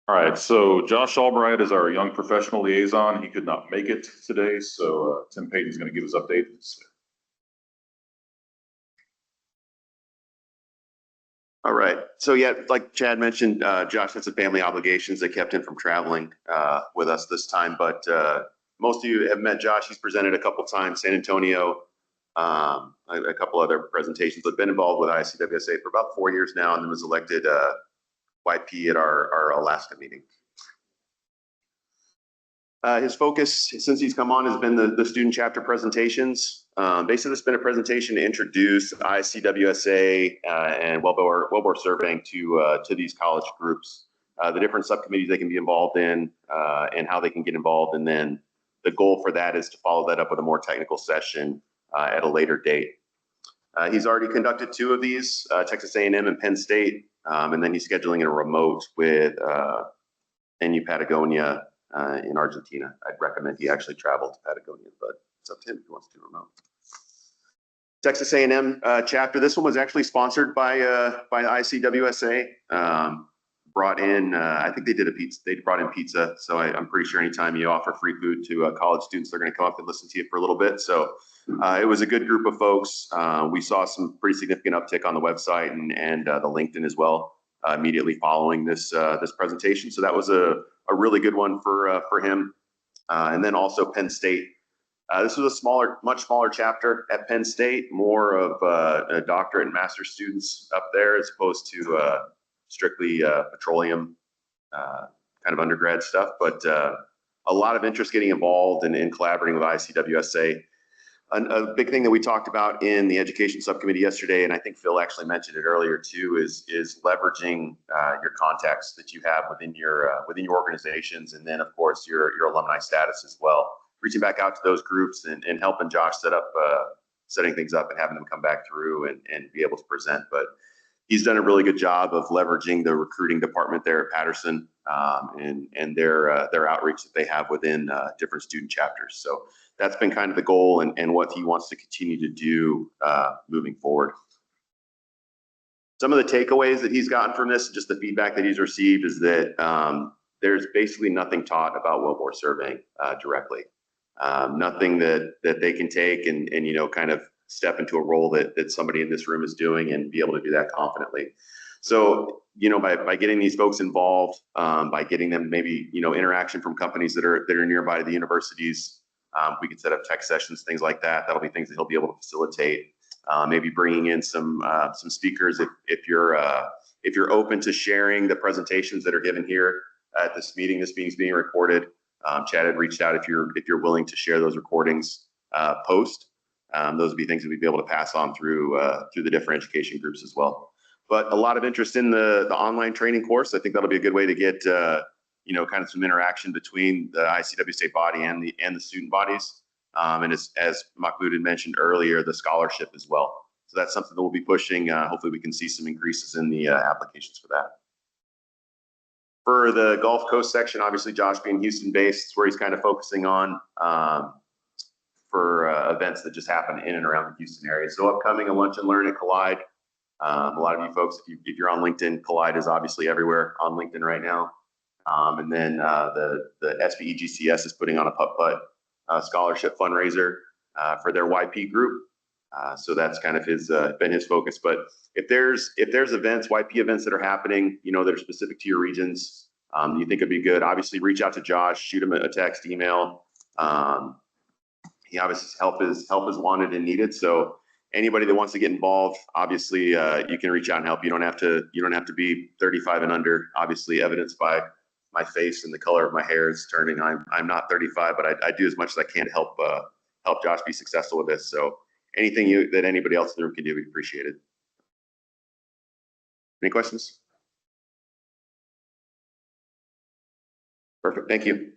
All right, so Josh Albright is our young professional liaison. He could not make it today, so Tim Payton's going to give his update. All right, so yeah, like Chad mentioned, Josh had some family obligations that kept him from traveling with us this time, but most of you have met Josh. He's presented a couple times, San Antonio, a couple other presentations, but been involved with ICWSA for about 4 years now, and then was elected YP at our Alaska meeting. His focus since he's come on has been the student chapter presentations. Basically, it's been a presentation to introduce ICWSA and Wellbore surveying to these college groups, the different subcommittees they can be involved in, and how they can get involved. And then the goal for that is to follow that up with a more technical session at a later date. He's already conducted 2 of these, Texas A&M and Penn State, and then he's scheduling a remote with NU Patagonia in Argentina. I'd recommend he actually travel to Patagonia, but it's up to him if he wants to do remote. Texas A&M chapter. This one was actually sponsored by ICWSA. Brought in, I think they did a pizza. They brought in pizza, so I'm pretty sure anytime you offer free food to college students, they're going to come up and listen to you for a little bit. So it was a good group of folks. We saw some pretty significant uptick on the website and the LinkedIn as well immediately following this presentation. So that was a really good one for him. And then also Penn State. This was a much smaller chapter at Penn State, more of a doctorate and master's students up there as opposed to strictly petroleum kind of undergrad stuff. But a lot of interest getting involved and in collaborating with ICWSA. A big thing that we talked about in the education subcommittee yesterday, and I think Phil actually mentioned it earlier too, is leveraging your contacts that you have within your organizations, and then of course your alumni status as well. Reaching back out to those groups and helping Josh setting things up and having them come back through and be able to present. But he's done a really good job of leveraging the recruiting department there at Patterson and their outreach that they have within different student chapters. So that's been kind of the goal and what he wants to continue to do moving forward. Some of the takeaways that he's gotten from this, just the feedback that he's received, is that there's basically nothing taught about Wellbore surveying directly. Nothing that they can take and kind of step into a role that somebody in this room is doing and be able to do that confidently. So, by getting these folks involved, by getting them maybe, interaction from companies that are nearby to the universities, we could set up tech sessions, things like that. That'll be things that he'll be able to facilitate. Maybe bringing in some speakers if you're open to sharing the presentations that are given here at this meeting. This meeting's being recorded. Chad had reached out if you're willing to share those recordings post. Those would be things that we'd be able to pass on through the different education groups as well. But a lot of interest in the online training course. I think that'll be a good way to get kind of some interaction between the ICWSA body and the student bodies. And as Mahmoud had mentioned earlier, the scholarship as well. So that's something that we'll be pushing. Hopefully we can see some increases in the applications for that. For the Gulf Coast section, obviously Josh being Houston based, it's where he's kind of focusing on for events that just happen in and around the Houston area. So upcoming, a lunch and learn at Collide. A lot of you folks, if you're on LinkedIn, Collide is obviously everywhere on LinkedIn right now. And then the SBEGCS is putting on a putt-putt scholarship fundraiser for their YP group. So that's kind of been his focus. But if there's events, YP events that are happening, that are specific to your regions, you think it'd be good, obviously reach out to Josh, shoot him a text, email. He obviously help is wanted and needed. So anybody that wants to get involved, obviously you can reach out and help. You don't have to be 35 and under. Obviously, evidenced by my face and the color of my hair is turning. I'm not 35, but I do as much as I can to help Josh be successful with this. So anything that anybody else in the room can do, we appreciate it. Any questions? Perfect. Thank you.